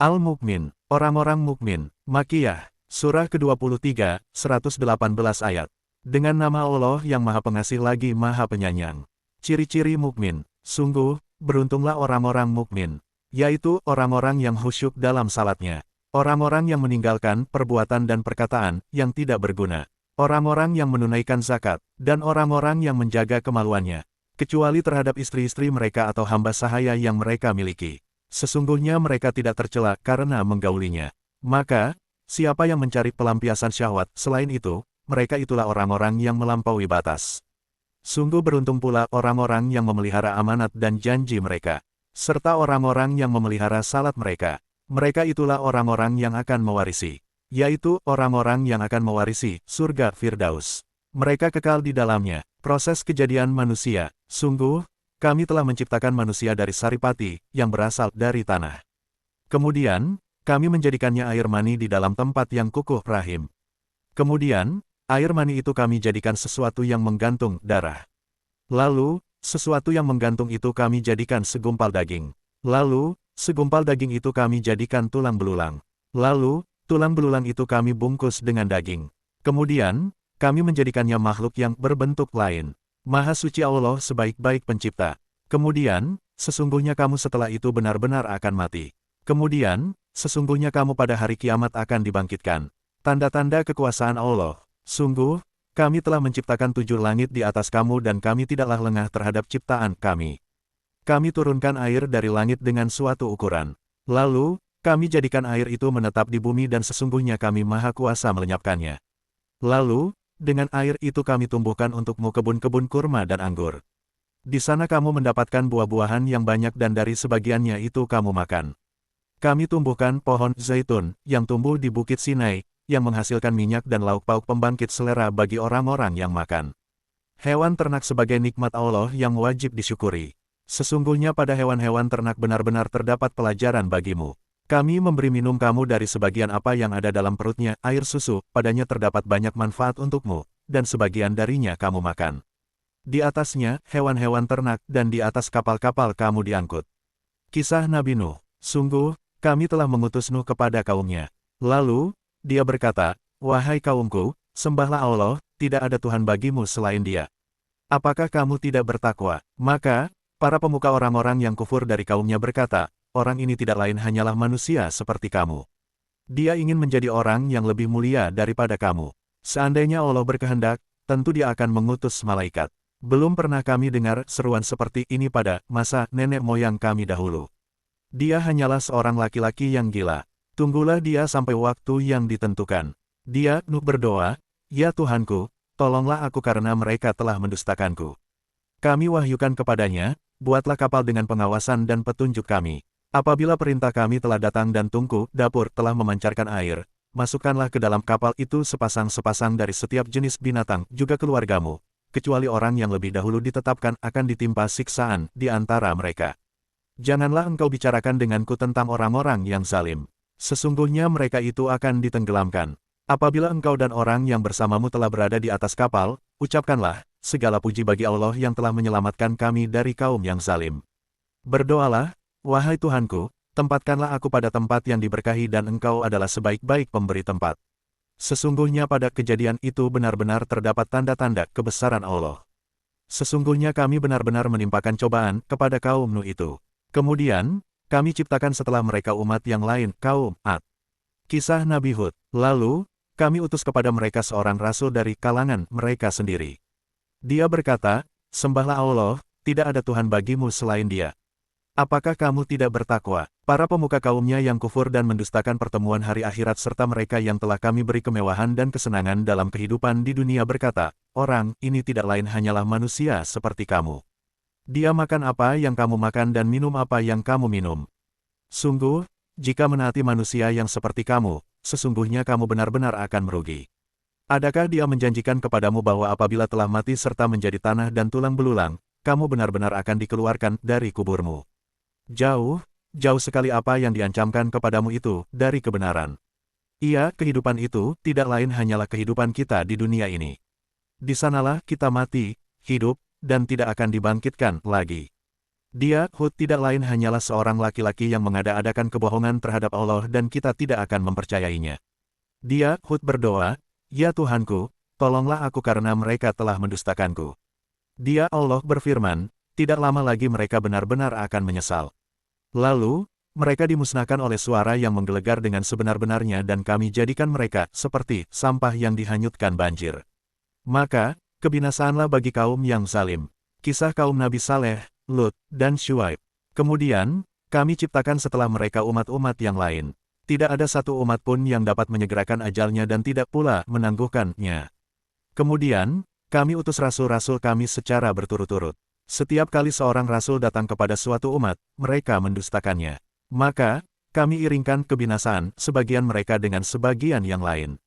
Al-Mukmin, orang-orang mukmin, Makkiyah, Surah ke-23, 118 ayat. Dengan nama Allah yang Maha Pengasih lagi Maha Penyayang. Ciri-ciri mukmin, sungguh, beruntunglah orang-orang mukmin, yaitu orang-orang yang khusyuk dalam salatnya, orang-orang yang meninggalkan perbuatan dan perkataan yang tidak berguna, orang-orang yang menunaikan zakat, dan orang-orang yang menjaga kemaluannya, kecuali terhadap istri-istri mereka atau hamba sahaya yang mereka miliki. Sesungguhnya mereka tidak tercela karena menggaulinya. Maka, siapa yang mencari pelampiasan syahwat selain itu, mereka itulah orang-orang yang melampaui batas. Sungguh beruntung pula orang-orang yang memelihara amanat dan janji mereka, serta orang-orang yang memelihara salat mereka. Mereka itulah orang-orang yang akan mewarisi, yaitu orang-orang yang akan mewarisi surga Firdaus. Mereka kekal di dalamnya. Proses kejadian manusia, sungguh, kami telah menciptakan manusia dari saripati, yang berasal dari tanah. Kemudian, kami menjadikannya air mani di dalam tempat yang kukuh rahim. Kemudian, air mani itu kami jadikan sesuatu yang menggantung darah. Lalu, sesuatu yang menggantung itu kami jadikan segumpal daging. Lalu, segumpal daging itu kami jadikan tulang belulang. Lalu, tulang belulang itu kami bungkus dengan daging. Kemudian, kami menjadikannya makhluk yang berbentuk lain. Maha suci Allah sebaik-baik pencipta. Kemudian, sesungguhnya kamu setelah itu benar-benar akan mati. Kemudian, sesungguhnya kamu pada hari kiamat akan dibangkitkan. Tanda-tanda kekuasaan Allah. Sungguh, kami telah menciptakan 7 langit di atas kamu dan kami tidaklah lengah terhadap ciptaan kami. Kami turunkan air dari langit dengan suatu ukuran. Lalu, kami jadikan air itu menetap di bumi dan sesungguhnya kami maha kuasa melenyapkannya. Lalu, dengan air itu kami tumbuhkan untukmu kebun-kebun kurma dan anggur. Di sana kamu mendapatkan buah-buahan yang banyak dan dari sebagiannya itu kamu makan. Kami tumbuhkan pohon zaitun yang tumbuh di Bukit Sinai, yang menghasilkan minyak dan lauk pauk pembangkit selera bagi orang-orang yang makan. Hewan ternak sebagai nikmat Allah yang wajib disyukuri. Sesungguhnya pada hewan-hewan ternak benar-benar terdapat pelajaran bagimu. Kami memberi minum kamu dari sebagian apa yang ada dalam perutnya, air susu, padanya terdapat banyak manfaat untukmu, dan sebagian darinya kamu makan. Di atasnya, hewan-hewan ternak, dan di atas kapal-kapal kamu diangkut. Kisah Nabi Nuh. Sungguh, kami telah mengutus Nuh kepada kaumnya. Lalu, dia berkata, "Wahai kaumku, sembahlah Allah, tidak ada Tuhan bagimu selain Dia. Apakah kamu tidak bertakwa?" Maka, para pemuka orang-orang yang kufur dari kaumnya berkata, "Orang ini tidak lain hanyalah manusia seperti kamu. Dia ingin menjadi orang yang lebih mulia daripada kamu. Seandainya Allah berkehendak, tentu Dia akan mengutus malaikat. Belum pernah kami dengar seruan seperti ini pada masa nenek moyang kami dahulu. Dia hanyalah seorang laki-laki yang gila. Tunggulah dia sampai waktu yang ditentukan." Dia, Nuh berdoa, "Ya Tuhanku, tolonglah aku karena mereka telah mendustakanku. Kami wahyukan kepadanya, buatlah kapal dengan pengawasan dan petunjuk kami. Apabila perintah kami telah datang dan tungku dapur telah memancarkan air, masukkanlah ke dalam kapal itu sepasang-sepasang dari setiap jenis binatang, juga keluargamu, kecuali orang yang lebih dahulu ditetapkan akan ditimpa siksaan di antara mereka. Janganlah engkau bicarakan denganku tentang orang-orang yang zalim. Sesungguhnya mereka itu akan ditenggelamkan. Apabila engkau dan orang yang bersamamu telah berada di atas kapal, ucapkanlah, segala puji bagi Allah yang telah menyelamatkan kami dari kaum yang zalim. Berdoalah, wahai Tuhanku, tempatkanlah aku pada tempat yang diberkahi dan engkau adalah sebaik-baik pemberi tempat. Sesungguhnya pada kejadian itu benar-benar terdapat tanda-tanda kebesaran Allah. Sesungguhnya kami benar-benar menimpakan cobaan kepada kaum Nuh itu. Kemudian, kami ciptakan setelah mereka umat yang lain, kaum Ad. Kisah Nabi Hud. Lalu, kami utus kepada mereka seorang rasul dari kalangan mereka sendiri. Dia berkata, "Sembahlah Allah, tidak ada Tuhan bagimu selain Dia. Apakah kamu tidak bertakwa?" Para pemuka kaumnya yang kufur dan mendustakan pertemuan hari akhirat serta mereka yang telah kami beri kemewahan dan kesenangan dalam kehidupan di dunia berkata, "Orang ini tidak lain hanyalah manusia seperti kamu. Dia makan apa yang kamu makan dan minum apa yang kamu minum. Sungguh, jika menaati manusia yang seperti kamu, sesungguhnya kamu benar-benar akan merugi. Adakah dia menjanjikan kepadamu bahwa apabila telah mati serta menjadi tanah dan tulang belulang, kamu benar-benar akan dikeluarkan dari kuburmu? Jauh, jauh sekali apa yang diancamkan kepadamu itu dari kebenaran. Iya, kehidupan itu tidak lain hanyalah kehidupan kita di dunia ini. Di sanalah kita mati, hidup, dan tidak akan dibangkitkan lagi. Dia, Hud, tidak lain hanyalah seorang laki-laki yang mengada-adakan kebohongan terhadap Allah dan kita tidak akan mempercayainya. Dia, Hud, berdoa, "Ya Tuhanku, tolonglah aku karena mereka telah mendustakanku." Dia, Allah, berfirman, "Tidak lama lagi mereka benar-benar akan menyesal." Lalu, mereka dimusnahkan oleh suara yang menggelegar dengan sebenar-benarnya dan kami jadikan mereka seperti sampah yang dihanyutkan banjir. Maka, kebinasaanlah bagi kaum yang zalim. Kisah kaum Nabi Saleh, Lut, dan Syuaib. Kemudian, kami ciptakan setelah mereka umat-umat yang lain. Tidak ada satu umat pun yang dapat menyegerakan ajalnya dan tidak pula menangguhkannya. Kemudian, kami utus rasul-rasul kami secara berturut-turut. Setiap kali seorang rasul datang kepada suatu umat, mereka mendustakannya. Maka, kami iringkan kebinasaan sebagian mereka dengan sebagian yang lain.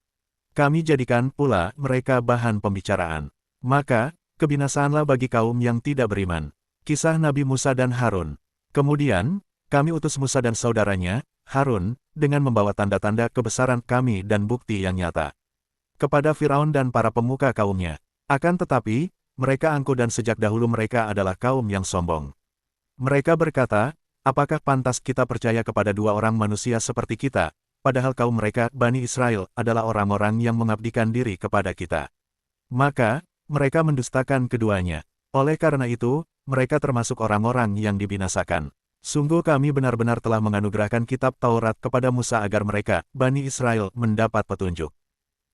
Kami jadikan pula mereka bahan pembicaraan. Maka, kebinasaanlah bagi kaum yang tidak beriman. Kisah Nabi Musa dan Harun. Kemudian, kami utus Musa dan saudaranya, Harun, dengan membawa tanda-tanda kebesaran kami dan bukti yang nyata kepada Firaun dan para pemuka kaumnya. Akan tetapi, mereka angkuh dan sejak dahulu mereka adalah kaum yang sombong. Mereka berkata, "Apakah pantas kita percaya kepada dua orang manusia seperti kita, padahal kaum mereka, Bani Israel, adalah orang-orang yang mengabdikan diri kepada kita?" Maka, mereka mendustakan keduanya. Oleh karena itu, mereka termasuk orang-orang yang dibinasakan. Sungguh kami benar-benar telah menganugerahkan kitab Taurat kepada Musa agar mereka, Bani Israel, mendapat petunjuk.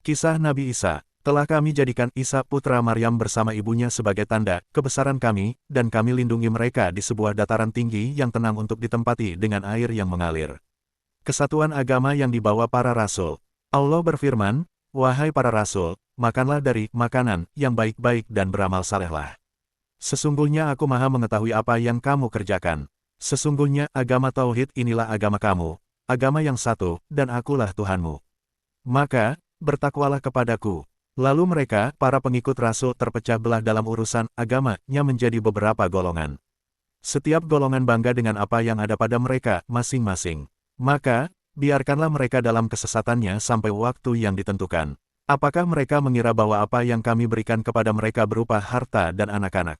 Kisah Nabi Isa. Telah kami jadikan Isa putra Maryam bersama ibunya sebagai tanda kebesaran kami, dan kami lindungi mereka di sebuah dataran tinggi yang tenang untuk ditempati dengan air yang mengalir. Kesatuan agama yang dibawa para rasul. Allah berfirman, "Wahai para rasul, makanlah dari makanan yang baik-baik dan beramal salehlah. Sesungguhnya aku maha mengetahui apa yang kamu kerjakan. Sesungguhnya agama Tauhid inilah agama kamu, agama yang satu, dan akulah Tuhanmu. Maka, bertakwalah kepadaku." Lalu mereka, para pengikut Rasul, terpecah belah dalam urusan agamanya menjadi beberapa golongan. Setiap golongan bangga dengan apa yang ada pada mereka masing-masing. Maka, biarkanlah mereka dalam kesesatannya sampai waktu yang ditentukan. Apakah mereka mengira bahwa apa yang kami berikan kepada mereka berupa harta dan anak-anak?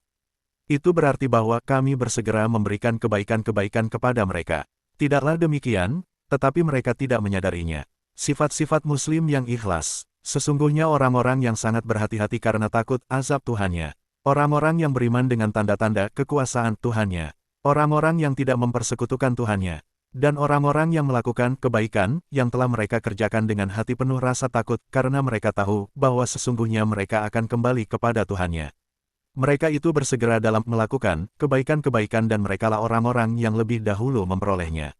Itu berarti bahwa kami bersegera memberikan kebaikan-kebaikan kepada mereka. Tidaklah demikian, tetapi mereka tidak menyadarinya. Sifat-sifat Muslim yang ikhlas. Sesungguhnya orang-orang yang sangat berhati-hati karena takut azab Tuhannya. Orang-orang yang beriman dengan tanda-tanda kekuasaan Tuhannya. Orang-orang yang tidak mempersekutukan Tuhannya. Dan orang-orang yang melakukan kebaikan yang telah mereka kerjakan dengan hati penuh rasa takut karena mereka tahu bahwa sesungguhnya mereka akan kembali kepada Tuhannya. Mereka itu bersegera dalam melakukan kebaikan-kebaikan dan merekalah orang-orang yang lebih dahulu memperolehnya.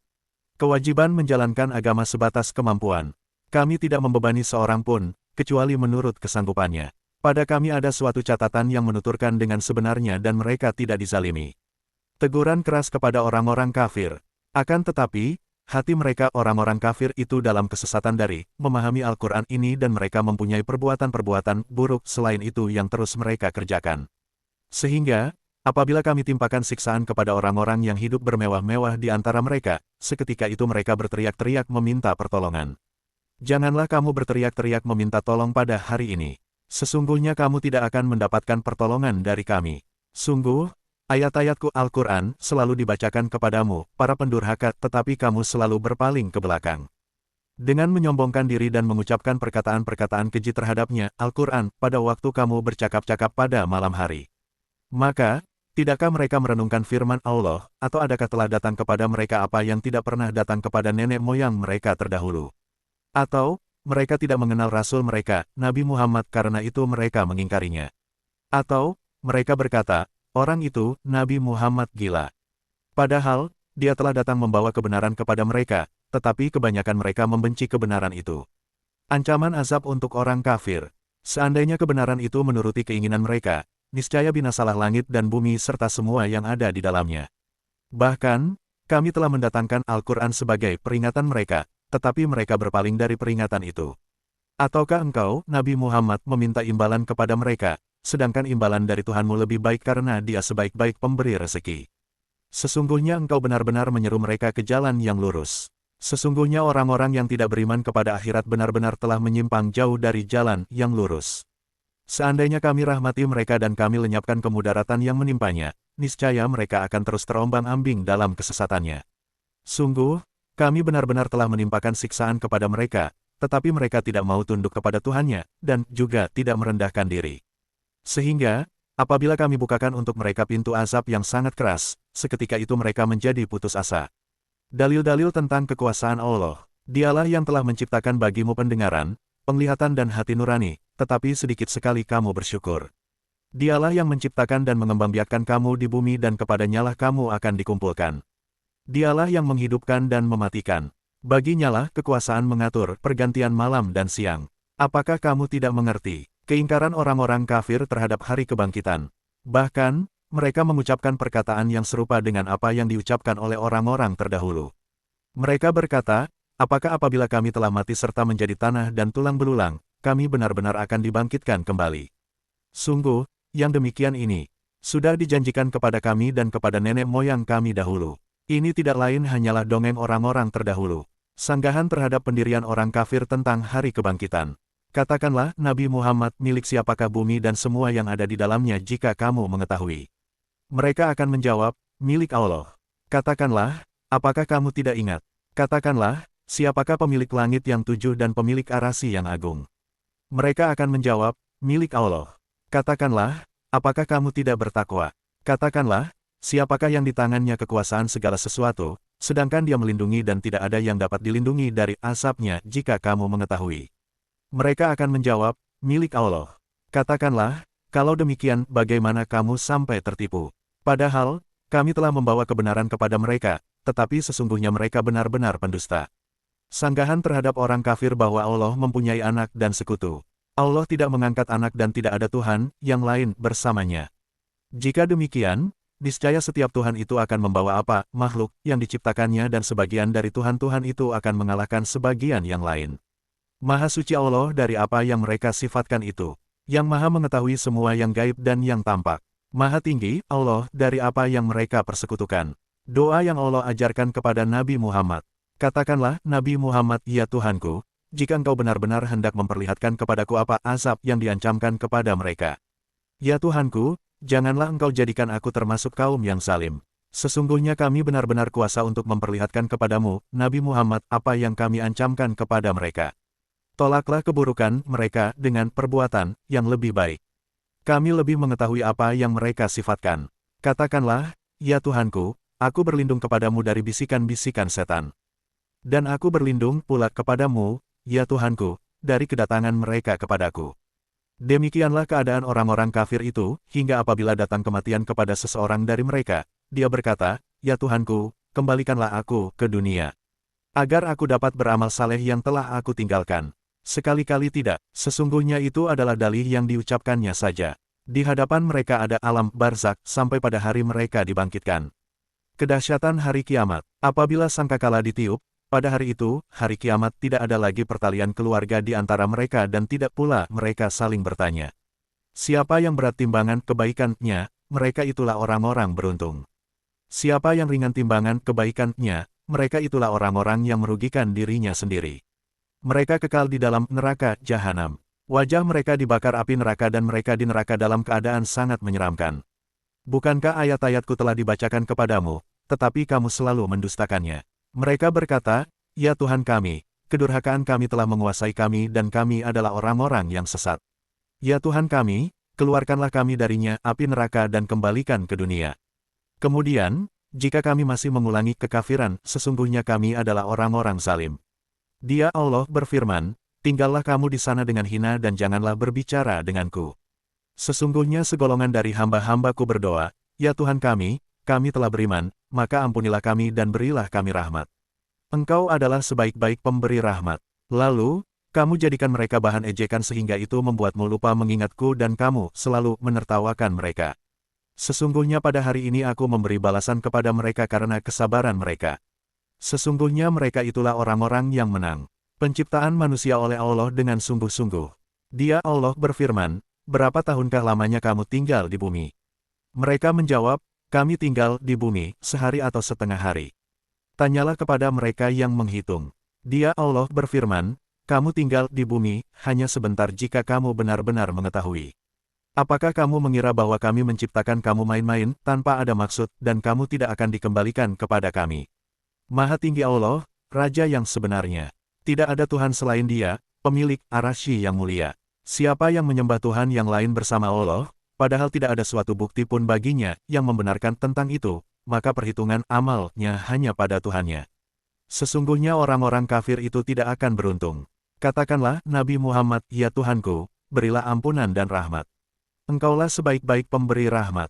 Kewajiban menjalankan agama sebatas kemampuan. Kami tidak membebani seorang pun, kecuali menurut kesanggupannya. Pada kami ada suatu catatan yang menuturkan dengan sebenarnya dan mereka tidak dizalimi. Teguran keras kepada orang-orang kafir. Akan tetapi, hati mereka orang-orang kafir itu dalam kesesatan dari memahami Al-Quran ini dan mereka mempunyai perbuatan-perbuatan buruk selain itu yang terus mereka kerjakan. Sehingga, apabila kami timpakan siksaan kepada orang-orang yang hidup bermewah-mewah di antara mereka, seketika itu mereka berteriak-teriak meminta pertolongan. Janganlah kamu berteriak-teriak meminta tolong pada hari ini. Sesungguhnya kamu tidak akan mendapatkan pertolongan dari kami. Sungguh, ayat-ayatku Al-Quran selalu dibacakan kepadamu, para pendurhaka, tetapi kamu selalu berpaling ke belakang. Dengan menyombongkan diri dan mengucapkan perkataan-perkataan keji terhadapnya, Al-Quran, pada waktu kamu bercakap-cakap pada malam hari. Maka, tidakkah mereka merenungkan firman Allah, atau adakah telah datang kepada mereka apa yang tidak pernah datang kepada nenek moyang mereka terdahulu? Atau, mereka tidak mengenal Rasul mereka, Nabi Muhammad, karena itu mereka mengingkarinya. Atau, mereka berkata, orang itu, Nabi Muhammad, gila. Padahal, dia telah datang membawa kebenaran kepada mereka, tetapi kebanyakan mereka membenci kebenaran itu. Ancaman azab untuk orang kafir. Seandainya kebenaran itu menuruti keinginan mereka, niscaya binasalah langit dan bumi serta semua yang ada di dalamnya. Bahkan, kami telah mendatangkan Al-Quran sebagai peringatan mereka, tetapi mereka berpaling dari peringatan itu. Ataukah engkau, Nabi Muhammad, meminta imbalan kepada mereka, sedangkan imbalan dari Tuhanmu lebih baik karena Dia sebaik-baik pemberi rezeki? Sesungguhnya engkau benar-benar menyeru mereka ke jalan yang lurus. Sesungguhnya orang-orang yang tidak beriman kepada akhirat benar-benar telah menyimpang jauh dari jalan yang lurus. Seandainya kami rahmati mereka dan kami lenyapkan kemudaratan yang menimpanya, niscaya mereka akan terus terombang-ambing dalam kesesatannya. Sungguh, kami benar-benar telah menimpakan siksaan kepada mereka, tetapi mereka tidak mau tunduk kepada Tuhannya, dan juga tidak merendahkan diri. Sehingga, apabila kami bukakan untuk mereka pintu azab yang sangat keras, seketika itu mereka menjadi putus asa. Dalil-dalil tentang kekuasaan Allah. Dialah yang telah menciptakan bagimu pendengaran, penglihatan dan hati nurani, tetapi sedikit sekali kamu bersyukur. Dialah yang menciptakan dan mengembangbiakkan kamu di bumi dan kepadanyalah kamu akan dikumpulkan. Dialah yang menghidupkan dan mematikan. Baginyalah kekuasaan mengatur pergantian malam dan siang. Apakah kamu tidak mengerti keingkaran orang-orang kafir terhadap hari kebangkitan? Bahkan, mereka mengucapkan perkataan yang serupa dengan apa yang diucapkan oleh orang-orang terdahulu. Mereka berkata, apakah apabila kami telah mati serta menjadi tanah dan tulang belulang, kami benar-benar akan dibangkitkan kembali? Sungguh, yang demikian ini sudah dijanjikan kepada kami dan kepada nenek moyang kami dahulu. Ini tidak lain hanyalah dongeng orang-orang terdahulu. Sanggahan terhadap pendirian orang kafir tentang hari kebangkitan. Katakanlah, Nabi Muhammad, milik siapakah bumi dan semua yang ada di dalamnya jika kamu mengetahui? Mereka akan menjawab, milik Allah. Katakanlah, apakah kamu tidak ingat? Katakanlah, siapakah pemilik langit yang tujuh dan pemilik arasy yang agung? Mereka akan menjawab, milik Allah. Katakanlah, apakah kamu tidak bertakwa? Katakanlah, siapakah yang di tangannya kekuasaan segala sesuatu, sedangkan dia melindungi dan tidak ada yang dapat dilindungi dari azabnya jika kamu mengetahui? Mereka akan menjawab, milik Allah. Katakanlah, kalau demikian bagaimana kamu sampai tertipu? Padahal, kami telah membawa kebenaran kepada mereka, tetapi sesungguhnya mereka benar-benar pendusta. Sanggahan terhadap orang kafir bahwa Allah mempunyai anak dan sekutu. Allah tidak mengangkat anak dan tidak ada Tuhan yang lain bersamanya. Jika demikian, niscaya setiap Tuhan itu akan membawa apa, makhluk yang diciptakannya dan sebagian dari Tuhan-Tuhan itu akan mengalahkan sebagian yang lain. Maha suci Allah dari apa yang mereka sifatkan itu, yang maha mengetahui semua yang gaib dan yang tampak. Maha tinggi Allah dari apa yang mereka persekutukan. Doa yang Allah ajarkan kepada Nabi Muhammad. Katakanlah, Nabi Muhammad, ya Tuhanku, jika engkau benar-benar hendak memperlihatkan kepadaku apa azab yang diancamkan kepada mereka. Ya Tuhanku, janganlah engkau jadikan aku termasuk kaum yang zalim. Sesungguhnya kami benar-benar kuasa untuk memperlihatkan kepadamu, Nabi Muhammad, apa yang kami ancamkan kepada mereka. Tolaklah keburukan mereka dengan perbuatan yang lebih baik. Kami lebih mengetahui apa yang mereka sifatkan. Katakanlah, ya Tuhanku, aku berlindung kepadamu dari bisikan-bisikan setan. Dan aku berlindung pula kepadamu, ya Tuhanku, dari kedatangan mereka kepadaku. Demikianlah keadaan orang-orang kafir itu, hingga apabila datang kematian kepada seseorang dari mereka, dia berkata, ya Tuhanku, kembalikanlah aku ke dunia. Agar aku dapat beramal saleh yang telah aku tinggalkan. Sekali-kali tidak, sesungguhnya itu adalah dalih yang diucapkannya saja. Di hadapan mereka ada alam barzak sampai pada hari mereka dibangkitkan. Kedahsyatan hari kiamat, apabila sangkakala ditiup, pada hari itu, hari kiamat tidak ada lagi pertalian keluarga di antara mereka dan tidak pula mereka saling bertanya. Siapa yang berat timbangan kebaikannya, mereka itulah orang-orang beruntung. Siapa yang ringan timbangan kebaikannya, mereka itulah orang-orang yang merugikan dirinya sendiri. Mereka kekal di dalam neraka jahanam. Wajah mereka dibakar api neraka dan mereka di neraka dalam keadaan sangat menyeramkan. Bukankah ayat-ayatku telah dibacakan kepadamu, tetapi kamu selalu mendustakannya? Mereka berkata, ya Tuhan kami, kedurhakaan kami telah menguasai kami dan kami adalah orang-orang yang sesat. Ya Tuhan kami, keluarkanlah kami darinya api neraka dan kembalikan ke dunia. Kemudian, jika kami masih mengulangi kekafiran, sesungguhnya kami adalah orang-orang zalim. Dia Allah berfirman, tinggallah kamu di sana dengan hina dan janganlah berbicara denganku. Sesungguhnya segolongan dari hamba-hambaku berdoa, ya Tuhan kami telah beriman, maka ampunilah kami dan berilah kami rahmat. Engkau adalah sebaik-baik pemberi rahmat. Lalu, kamu jadikan mereka bahan ejekan sehingga itu membuatmu lupa mengingatku dan kamu selalu menertawakan mereka. Sesungguhnya pada hari ini aku memberi balasan kepada mereka karena kesabaran mereka. Sesungguhnya mereka itulah orang-orang yang menang. Penciptaan manusia oleh Allah dengan sungguh-sungguh. Dia Allah berfirman, berapa tahunkah lamanya kamu tinggal di bumi? Mereka menjawab, kami tinggal di bumi sehari atau setengah hari. Tanyalah kepada mereka yang menghitung. Dia Allah berfirman, kamu tinggal di bumi hanya sebentar jika kamu benar-benar mengetahui. Apakah kamu mengira bahwa kami menciptakan kamu main-main, tanpa ada maksud, dan kamu tidak akan dikembalikan kepada kami? Maha Tinggi Allah, Raja yang sebenarnya. Tidak ada Tuhan selain Dia, pemilik Arasy yang mulia. Siapa yang menyembah Tuhan yang lain bersama Allah, padahal tidak ada suatu bukti pun baginya yang membenarkan tentang itu, maka perhitungan amalnya hanya pada Tuhannya. Sesungguhnya orang-orang kafir itu tidak akan beruntung. Katakanlah, Nabi Muhammad, ya Tuhanku, berilah ampunan dan rahmat. Engkaulah sebaik-baik pemberi rahmat.